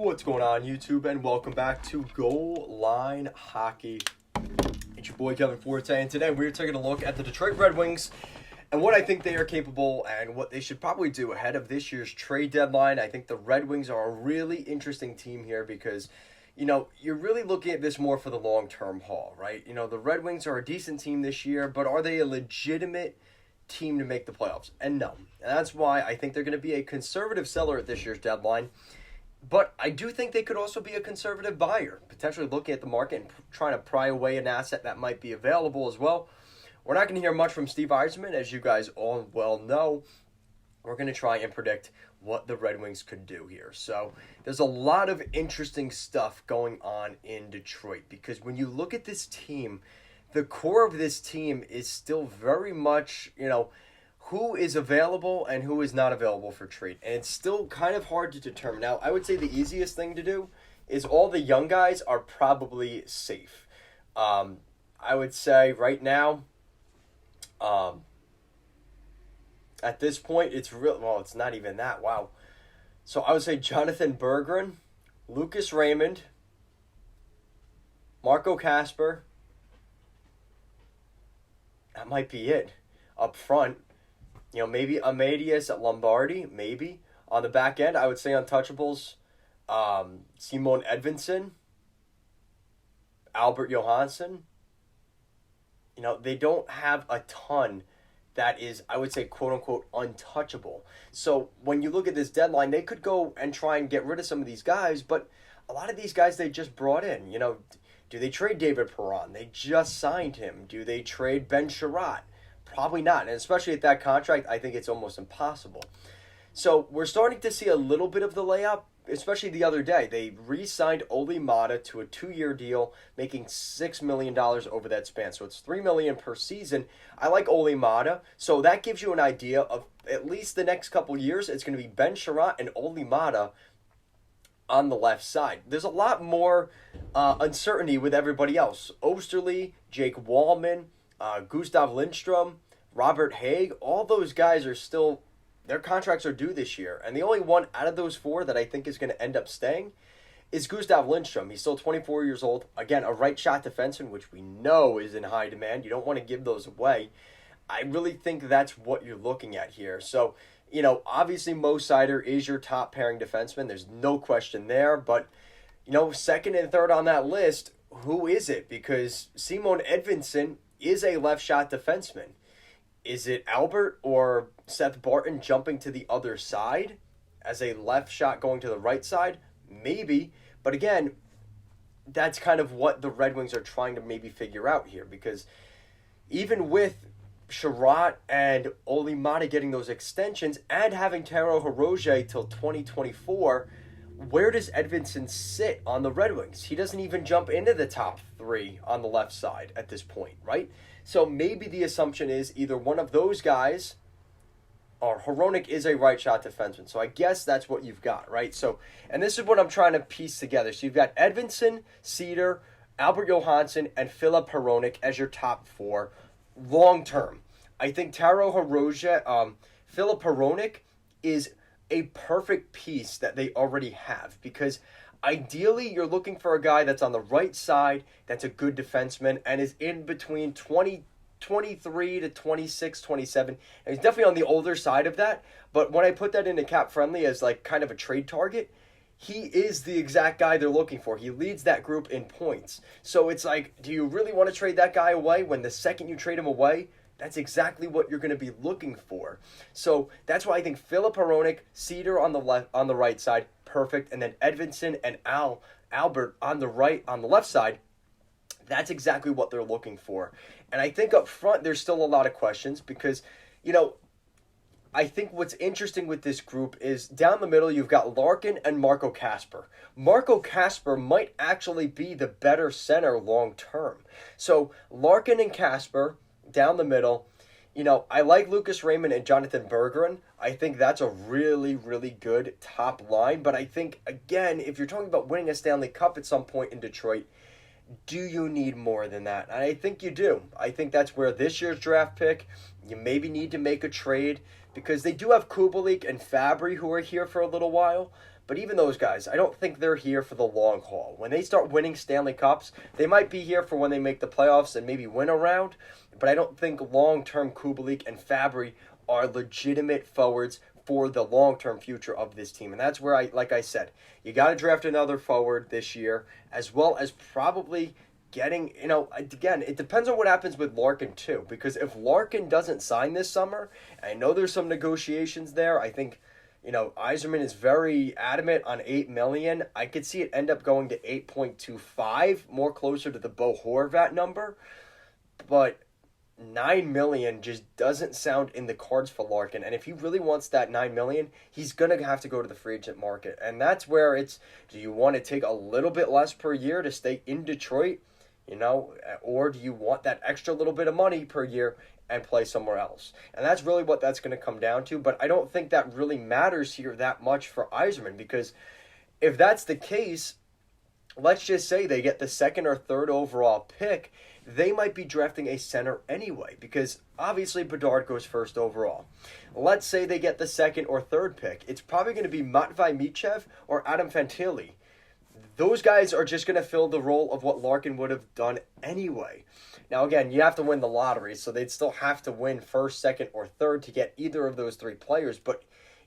What's going on, YouTube, and welcome back to Goal Line Hockey. It's your boy Kevin Forte, and today we're taking a look at the Detroit Red Wings and what I think they are capable and what they should probably do ahead of this year's trade deadline. I think the Red Wings are a really interesting team here because, you're really looking at this more for the long-term haul, right? The Red Wings are a decent team this year, but are they a legitimate team to make the playoffs? And no. And that's why I think they're going to be a conservative seller at this year's deadline. But I do think they could also be a conservative buyer, potentially looking at the market and trying to pry away an asset that might be available as well. We're not going to hear much from Steve Yzerman, as you guys all well know. We're going to try and predict what the Red Wings could do here. So there's a lot of interesting stuff going on in Detroit because when you look at this team, the core of this team is still very much, who is available and who is not available for trade. And it's still kind of hard to determine. Now, I would say the easiest thing to do is all the young guys are probably safe. I would say right now, at this point, it's not even that. Wow. So I would say Jonathan Berggren, Lucas Raymond, Marco Kasper. That might be it. Up front, maybe Amadeus at Lombardi, maybe. On the back end, I would say untouchables, Simon Edvinsson, Albert Johansson. They don't have a ton that is, I would say, quote-unquote, untouchable. So when you look at this deadline, they could go and try and get rid of some of these guys, but a lot of these guys they just brought in. Do they trade David Perron? They just signed him. Do they trade Ben Sherratt? Probably not. And especially at that contract, I think it's almost impossible. So we're starting to see a little bit of the layup, especially the other day. They re-signed Olli Maatta to a 2-year deal, making $6 million over that span. So it's $3 million per season. I like Olli Maatta. So that gives you an idea of at least the next couple years, it's going to be Ben Sherratt and Olli Maatta on the left side. There's a lot more uncertainty with everybody else. Osterley, Jake Wallman, Gustav Lindstrom, Robert Haig, all those guys are still, their contracts are due this year. And the only one out of those four that I think is going to end up staying is Gustav Lindstrom. He's still 24 years old. Again, a right shot defenseman, which we know is in high demand. You don't want to give those away. I really think that's what you're looking at here. So, obviously Mo Seider is your top pairing defenseman. There's no question there. But, second and third on that list, who is it? Because Simon Edvinsson is a left shot defenseman. Is it Albert or Seth Barton jumping to the other side as a left shot going to the right side? Maybe. But again, that's kind of what the Red Wings are trying to maybe figure out here. Because even with Sherratt and Olli Maatta getting those extensions and having Taro Hirose till 2024, where does Edvinsson sit on the Red Wings? He doesn't even jump into the top 3 on the left side at this point, right? So maybe the assumption is either one of those guys, or Hronek is a right shot defenseman. So I guess that's what you've got, right? So, and this is what I'm trying to piece together. So you've got Edvinsson, Seider, Albert Johansson, and Filip Hronek as your top 4 long term. I think Taro Hirose, Filip Hronek is a perfect piece that they already have because ideally you're looking for a guy that's on the right side, that's a good defenseman, and is in between 23 to 26, 27. And he's definitely on the older side of that, but when I put that into Cap Friendly as like kind of a trade target, he is the exact guy they're looking for. He leads that group in points. So it's like, do you really want to trade that guy away when the second you trade him away, that's exactly what you're going to be looking for. So that's why I think Filip Hronek, Seider on the left, on the right side, perfect, and then Edvinsson and Albert on the left side. That's exactly what they're looking for. And I think up front there's still a lot of questions because, I think what's interesting with this group is down the middle you've got Larkin and Marco Kasper. Marco Kasper might actually be the better center long term. So Larkin and Kasper down the middle, I like Lucas Raymond and Jonathan Berggren. I think that's a really, really good top line. But I think, again, if you're talking about winning a Stanley Cup at some point in Detroit, do you need more than that? And I think you do. I think that's where this year's draft pick, you maybe need to make a trade because they do have Kubalik and Fabry who are here for a little while. But even those guys, I don't think they're here for the long haul. When they start winning Stanley Cups, they might be here for when they make the playoffs and maybe win a round. But I don't think long-term Kubalik and Fabry are legitimate forwards for the long-term future of this team. And that's where, like I said, you got to draft another forward this year, as well as probably getting, again, it depends on what happens with Larkin too. Because if Larkin doesn't sign this summer, I know there's some negotiations there. I think, Yzerman is very adamant on $8 million. I could see it end up going to 8.25, more closer to the Bo Horvat number. But $9 million just doesn't sound in the cards for Larkin. And if he really wants that $9 million, he's going to have to go to the free agent market. And that's where it's, do you want to take a little bit less per year to stay in Detroit? Or do you want that extra little bit of money per year and play somewhere else? And that's really what that's going to come down to. But I don't think that really matters here that much for Yzerman, because if that's the case, let's just say they get the second or third overall pick, they might be drafting a center anyway, because obviously Bedard goes first overall. Let's say they get the second or third pick. It's probably going to be Matvei Michev or Adam Fantilli. Those guys are just going to fill the role of what Larkin would have done anyway. Now, again, you have to win the lottery, so they'd still have to win first, second, or third to get either of those three players. But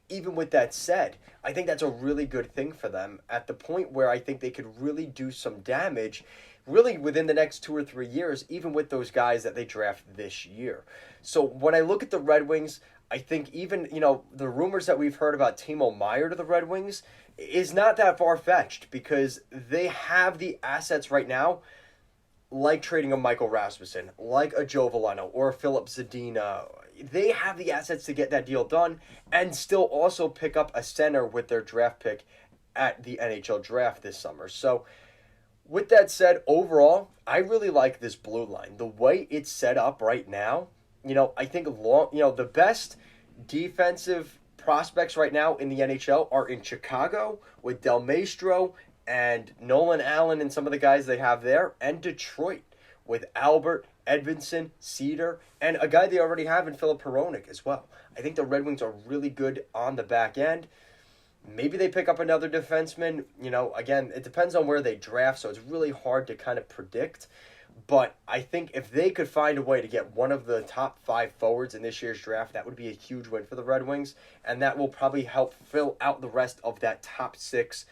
even with that said, I think that's a really good thing for them at the point where I think they could really do some damage really within the next 2 or 3 years, even with those guys that they draft this year. So when I look at the Red Wings, I think even, the rumors that we've heard about Timo Meier to the Red Wings is not that far-fetched, because they have the assets right now, like trading a Michael Rasmussen, like a Joe Veleno, or a Philip Zadina. They have the assets to get that deal done and still also pick up a center with their draft pick at the NHL draft this summer. So with that said, overall, I really like this blue line. The way it's set up right now, I think the best defensive prospects right now in the NHL are in Chicago with Del Maestro and Nolan Allen and some of the guys they have there, and Detroit with Albert, Edvinsson, Cedar, and a guy they already have in Filip Hronek as well. I think the Red Wings are really good on the back end. Maybe they pick up another defenseman. Again, it depends on where they draft, so it's really hard to kind of predict. But I think if they could find a way to get one of the top 5 forwards in this year's draft, that would be a huge win for the Red Wings, and that will probably help fill out the rest of that top 6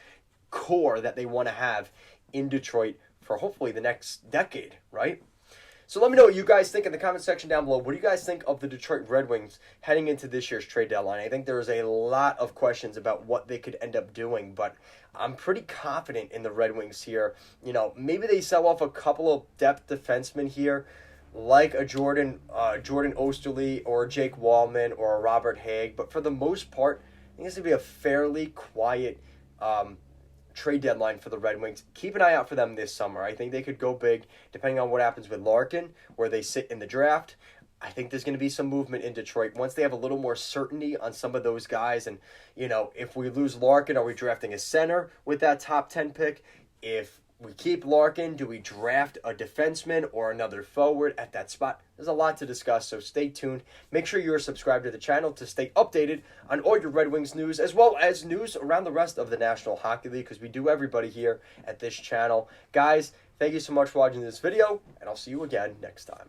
core that they want to have in Detroit for hopefully the next decade, right? So let me know what you guys think in the comment section down below. What do you guys think of the Detroit Red Wings heading into this year's trade deadline? I think there is a lot of questions about what they could end up doing, but I'm pretty confident in the Red Wings here. Maybe they sell off a couple of depth defensemen here, like a Jordan Osterley or a Jake Wallman or a Robert Haig, but for the most part, I think it's going to be a fairly quiet trade deadline for the Red Wings. Keep an eye out for them this summer. I think they could go big depending on what happens with Larkin, where they sit in the draft. I think there's going to be some movement in Detroit once they have a little more certainty on some of those guys. And, if we lose Larkin, are we drafting a center with that top 10 pick? If we keep Larkin, do we draft a defenseman or another forward at that spot? There's a lot to discuss, so stay tuned. Make sure you're subscribed to the channel to stay updated on all your Red Wings news, as well as news around the rest of the National Hockey League, because we do everybody here at this channel. Guys, thank you so much for watching this video, and I'll see you again next time.